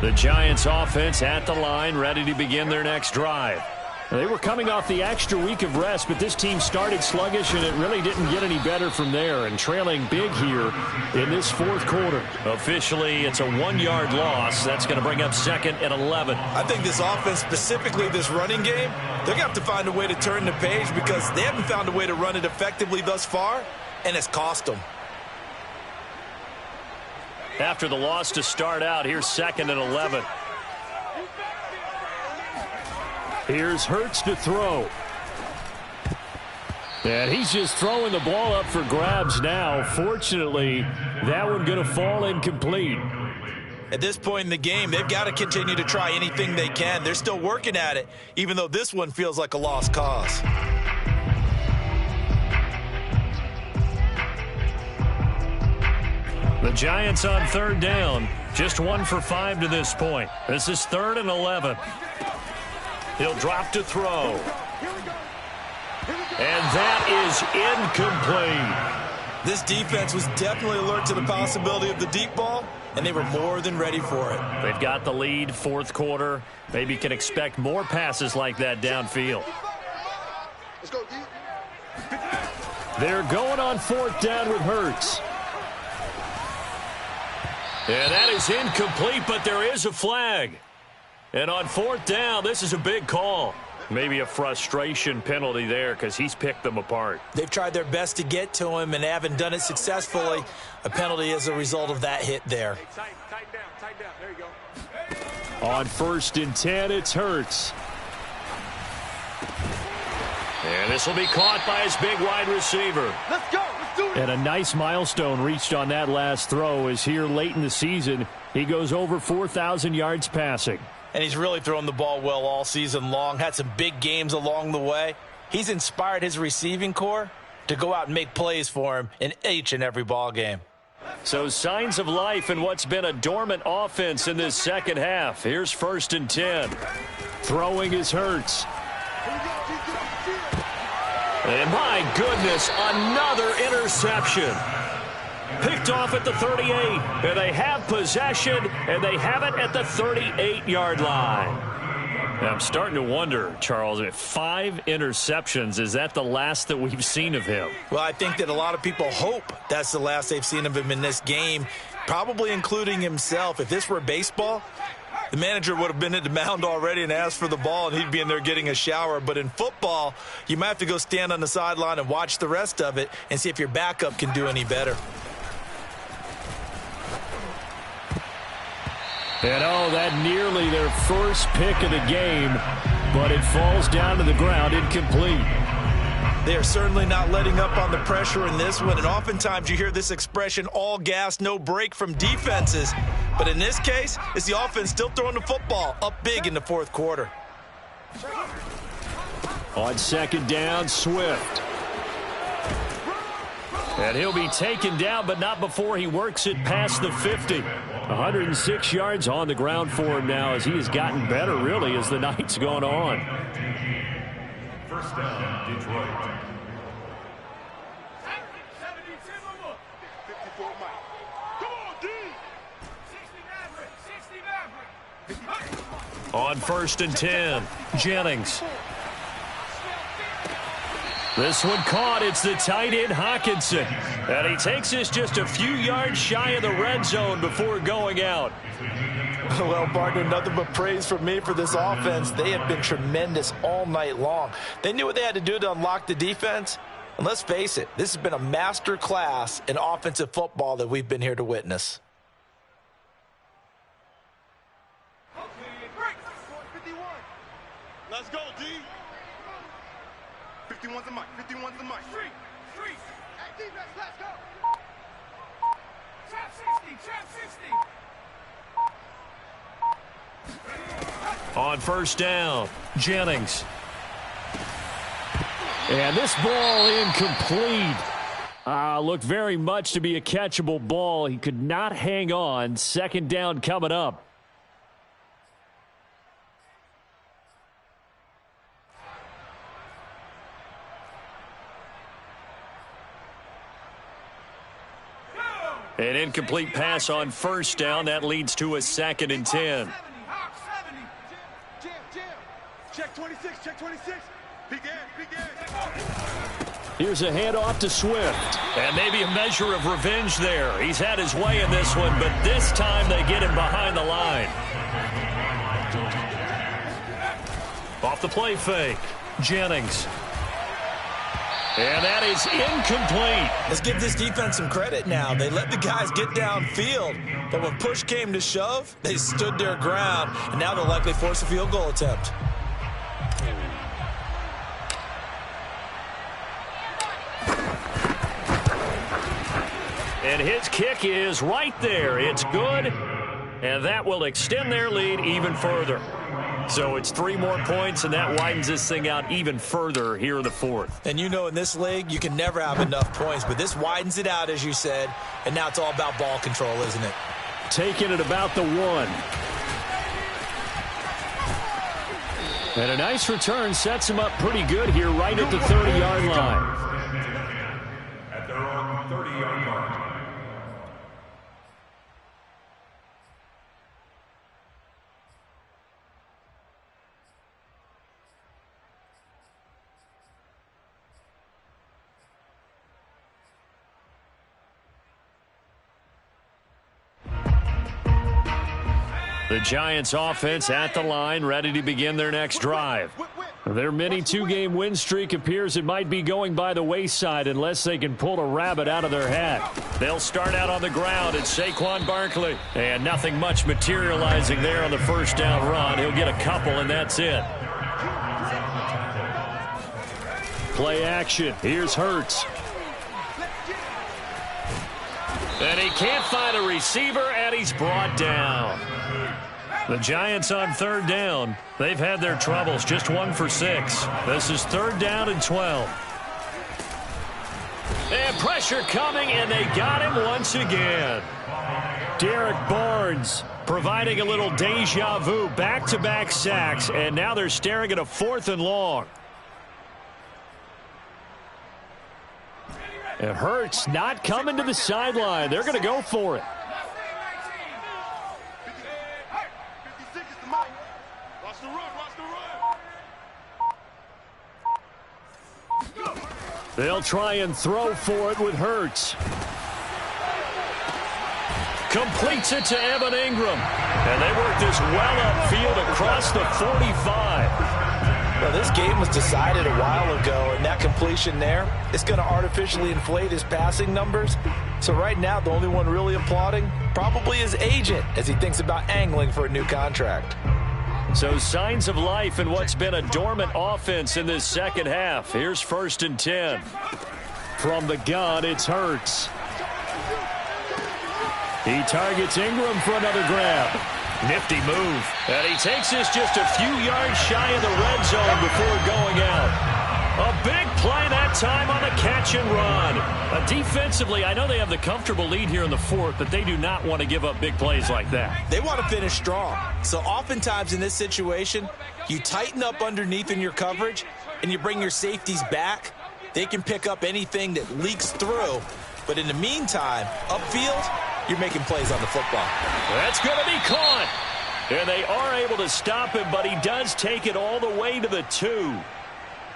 Speaker 1: The Giants offense at the line, ready to begin their next drive. They were coming off the extra week of rest, but this team started sluggish, and it really didn't get any better from there, and trailing big here in this 4th quarter. Officially, it's a 1-yard loss. That's going to bring up 2nd and 11.
Speaker 4: I think this offense, specifically this running game, they're going to have to find a way to turn the page because they haven't found a way to run it effectively thus far, and it's cost them.
Speaker 1: After the loss to start out, here's 2nd and 11. Here's Hurts to throw. And he's just throwing the ball up for grabs now. Fortunately, that one going to fall incomplete.
Speaker 4: At this point in the game, they've got to continue to try anything they can. They're still working at it, even though this one feels like a lost cause.
Speaker 1: The Giants on 3rd down. Just 1 for 5 to this point. This is 3rd and 11. He'll drop to throw. And that is incomplete.
Speaker 4: This defense was definitely alert to the possibility of the deep ball, and they were more than ready for it.
Speaker 1: They've got the lead, 4th quarter. Maybe can expect more passes like that downfield.
Speaker 3: Let's go, D.
Speaker 1: They're going on 4th down with Hurts. And that is incomplete, but there is a flag. And on 4th down, this is a big call. Maybe a frustration penalty there because he's picked them apart.
Speaker 4: They've tried their best to get to him and haven't done it successfully. A penalty as a result of that hit there.
Speaker 3: Hey, tighten down. There you go.
Speaker 1: On 1st and 10, it's Hurts. And this will be caught by his big wide receiver.
Speaker 5: Let's go. Let's do it.
Speaker 1: And a nice milestone reached on that last throw as here late in the season, he goes over 4,000 yards passing.
Speaker 4: And he's really thrown the ball well all season long. Had some big games along the way. He's inspired his receiving corps to go out and make plays for him in each and every ball game.
Speaker 1: So signs of life in what's been a dormant offense in this second half. Here's 1st and 10. Throwing is Hurts. And my goodness, another interception. Picked off at the 38, and they have possession, and they have it at the 38-yard line. I'm starting to wonder, Charles, if 5 interceptions, is that the last that we've seen of him?
Speaker 4: Well, I think that a lot of people hope that's the last they've seen of him in this game, probably including himself. If this were baseball, the manager would have been at the mound already and asked for the ball, and he'd be in there getting a shower. But in football, you might have to go stand on the sideline and watch the rest of it and see if your backup can do any better.
Speaker 1: And oh, that nearly their first pick of the game, but it falls down to the ground incomplete.
Speaker 4: They are certainly not letting up on the pressure in this one, and oftentimes you hear this expression, all gas, no break from defenses. But in this case, it's the offense still throwing the football up big in the 4th quarter.
Speaker 1: On 2nd down, Swift. And he'll be taken down, but not before he works it past the 50. 106 yards on the ground for him now as he has gotten better, really, as the night's gone on.
Speaker 2: 1st down, Detroit.
Speaker 3: 54 Mike. Come on, D.
Speaker 5: 60 Maverick.
Speaker 1: On 1st and 10, Jennings. This one caught. It's the tight end, Hockenson. And he takes this just a few yards shy of the red zone before going out.
Speaker 4: Well, partner, nothing but praise from me for this offense. They have been tremendous all night long. They knew what they had to do to unlock the defense. And let's face it, this has been a master class in offensive football that we've been here to witness.
Speaker 5: Break. 51.
Speaker 3: Let's go, D. 51's a Mike. 51's a Mike.
Speaker 5: Street. Hey, defense, let's go. Trap 60. Trap 60.
Speaker 1: On 1st down, Jennings. And this ball incomplete. Looked very much to be a catchable ball. He could not hang on. 2nd down coming up. An incomplete pass on 1st down. That leads to a 2nd and 10.
Speaker 5: Hawk 70.
Speaker 3: Jam. Check 26. Check 26. Begin.
Speaker 1: Here's a handoff to Swift. And maybe a measure of revenge there. He's had his way in this one, but this time they get him behind the line. Off the play fake, Jennings. And that is incomplete.
Speaker 4: Let's give this defense some credit now. They let the guys get downfield, but when push came to shove, they stood their ground, and now they'll likely force a field goal attempt.
Speaker 1: And his kick is right there. It's good, and that will extend their lead even further. So it's 3 more points, and that widens this thing out even further here in the 4th.
Speaker 4: And you know in this league, you can never have enough points, but this widens it out, as you said, and now it's all about ball control, isn't it?
Speaker 1: Taking it about the 1. And a nice return sets him up pretty good here right at the 30-yard line.
Speaker 2: At their own 30-yard line.
Speaker 1: The Giants offense at the line, ready to begin their next drive. Their mini two-game win streak appears it might be going by the wayside unless they can pull a rabbit out of their hat. They'll start out on the ground. It's Saquon Barkley. And nothing much materializing there on the first down run. He'll get a couple, and that's it. Play action. Here's Hurts. And he can't find a receiver, and he's brought down. The Giants on third down. They've had their troubles, just 1 for 6. This is 3rd down and 12. And pressure coming, and they got him once again. Derek Barnes providing a little deja vu, back-to-back sacks, and now they're staring at a 4th and long. And Hurts not coming to the sideline. They're going to go for it. They'll try and throw for it with Hurts. Completes it to Evan Ingram. And they work this well upfield across the 45.
Speaker 4: Well, this game was decided a while ago, and that completion there is going to artificially inflate his passing numbers. So right now, the only one really applauding probably his agent as he thinks about angling for a new contract.
Speaker 1: So signs of life in what's been a dormant offense in this second half. Here's 1st and 10. From the gun, it's Hurts. He targets Ingram for another grab. Nifty move. And he takes this just a few yards shy of the red zone before going out. A big play that time on the catch and run. Defensively, I know they have the comfortable lead here in the 4th, but they do not want to give up big plays like that.
Speaker 4: They want to finish strong. So oftentimes in this situation, you tighten up underneath in your coverage, and you bring your safeties back. They can pick up anything that leaks through. But in the meantime, upfield, you're making plays on the football.
Speaker 1: That's going to be caught. And they are able to stop him, but he does take it all the way to the 2.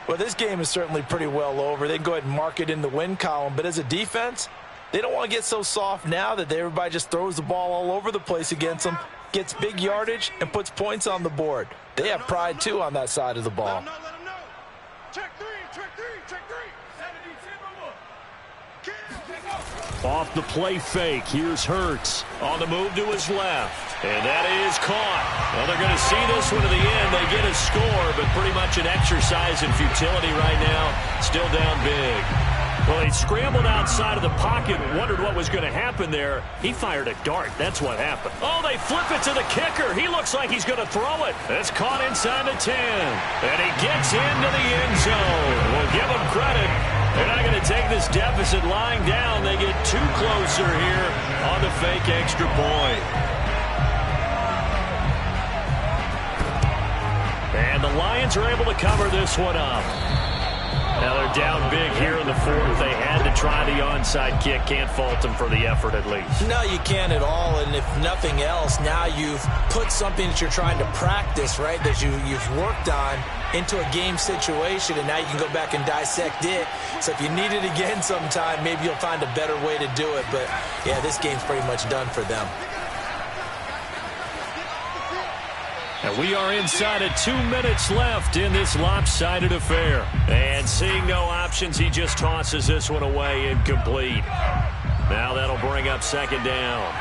Speaker 4: Well, this game is certainly pretty well over. They can go ahead and mark it in the win column. But as a defense, they don't want to get so soft now that everybody just throws the ball all over the place against them, gets big yardage, and puts points on the board. They have pride, too, on that side of the ball.
Speaker 5: Let him know. Check three.
Speaker 1: Off the play fake, here's Hurts. On the move to his left. And that is caught. Well, they're going to see this one to the end. They get a score, but pretty much an exercise in futility right now. Still down big. Well, he scrambled outside of the pocket, wondered what was going to happen there. He fired a dart. That's what happened. Oh, they flip it to the kicker. He looks like he's going to throw it. It's caught inside the 10. And he gets into the end zone. We'll give him credit. They're not going to take this deficit lying down. They get 2 closer here on the fake extra point. And the Lions are able to cover this one up. Now they're down big here in the 4th. They had to try the onside kick. Can't fault them for the effort at least.
Speaker 4: No, you can't at all. And if nothing else, now you've put something that you're trying to practice, right, that you've worked on into a game situation, and now you can go back and dissect it. So if you need it again sometime, maybe you'll find a better way to do it. But, yeah, this game's pretty much done for them.
Speaker 1: And we are inside of 2 minutes left in this lopsided affair. And seeing no options, he just tosses this one away incomplete. Now that'll bring up 2nd down.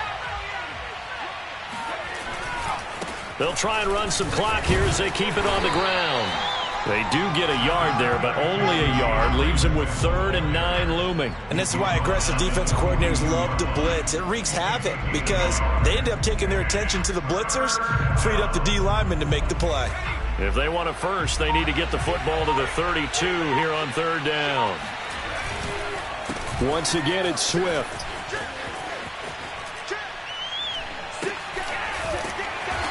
Speaker 1: They'll try and run some clock here as they keep it on the ground. They do get a yard there, but only a yard. Leaves them with 3rd and 9 looming.
Speaker 4: And this is why aggressive defensive coordinators love to blitz. It wreaks havoc because they end up taking their attention to the blitzers, freed up the D lineman to make the play.
Speaker 1: If they want a first, they need to get the football to the 32 here on 3rd down. Once again, it's Swift.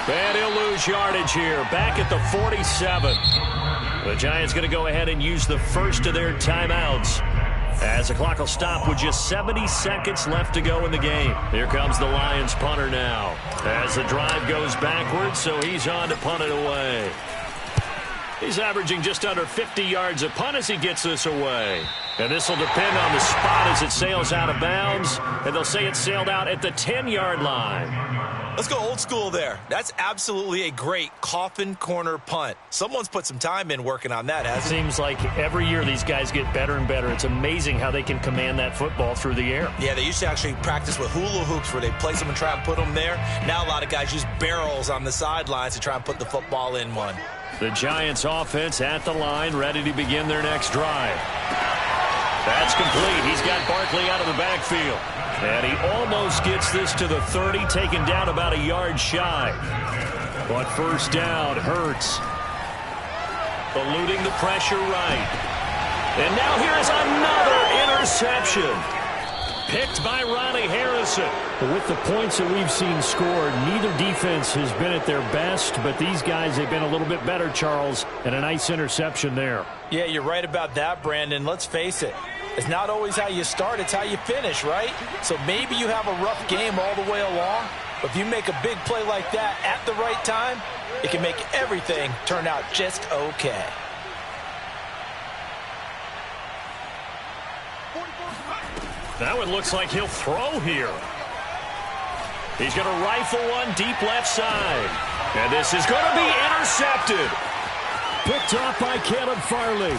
Speaker 1: And he'll lose yardage here. Back at the 47. The Giants going to go ahead and use the first of their timeouts as the clock will stop with just 70 seconds left to go in the game. Here comes the Lions punter now as the drive goes backwards, so he's on to punt it away. He's averaging just under 50 yards a punt as he gets this away. And this will depend on the spot as it sails out of bounds. And they'll say it sailed out at the 10-yard line.
Speaker 4: Let's go old school there. That's absolutely a great coffin corner punt. Someone's put some time in working on that, hasn't it?
Speaker 1: Seems like every year these guys get better and better. It's amazing how they can command that football through the air.
Speaker 4: Yeah, they used to actually practice with hula hoops where they place them and try and put them there. Now a lot of guys use barrels on the sidelines to try and put the football in one.
Speaker 1: The Giants offense at the line, ready to begin their next drive. That's complete. He's got Barkley out of the backfield. And he almost gets this to the 30, taken down about a yard shy. But first down, Hurts. Eluding the pressure right. And now here's another interception. Picked by Ronnie Harrison. With the points that we've seen scored, neither defense has been at their best, but these guys have been a little bit better, Charles, and a nice interception there.
Speaker 4: Yeah, you're right about that, Brandon. Let's face it. It's not always how you start, it's how you finish, right? So maybe you have a rough game all the way along, but if you make a big play like that at the right time, it can make everything turn out just okay.
Speaker 1: Now it looks like he'll throw here. He's going to rifle one deep left side. And this is going to be intercepted. Picked off by Caleb Farley.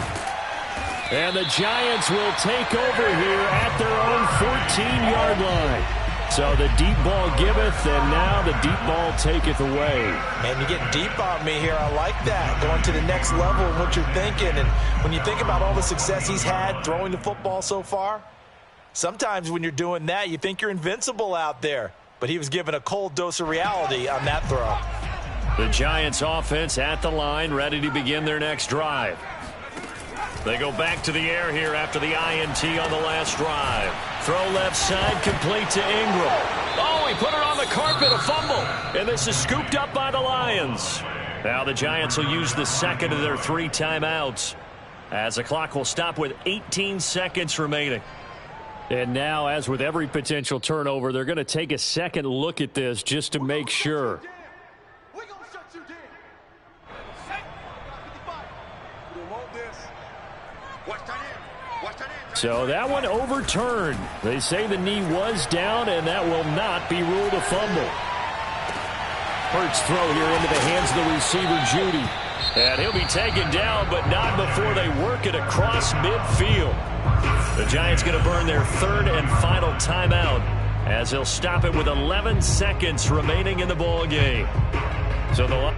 Speaker 1: And the Giants will take over here at their own 14-yard line. So the deep ball giveth, and now the deep ball taketh away.
Speaker 4: Man, you're getting deep on me here. I like that. Going to the next level and what you're thinking. And when you think about all the success he's had throwing the football so far, sometimes when you're doing that, you think you're invincible out there. But he was given a cold dose of reality on that throw.
Speaker 1: The Giants offense at the line, ready to begin their next drive. They go back to the air here after the INT on the last drive. Throw left side, complete to Ingram. Oh, he put it on the carpet, a fumble. And this is scooped up by the Lions. Now the Giants will use the second of their 3 timeouts, as the clock will stop with 18 seconds remaining. And now, as with every potential turnover, they're going to take a second look at this just to make sure.
Speaker 5: We're going to shut you down.
Speaker 1: So that one overturned. They say the knee was down, and that will not be ruled a fumble. Hurts throw here into the hands of the receiver, Judy. And he'll be taken down, but not before they work it across midfield. The Giants going to burn their 3rd and final timeout, as they'll stop it with 11 seconds remaining in the ball game. So the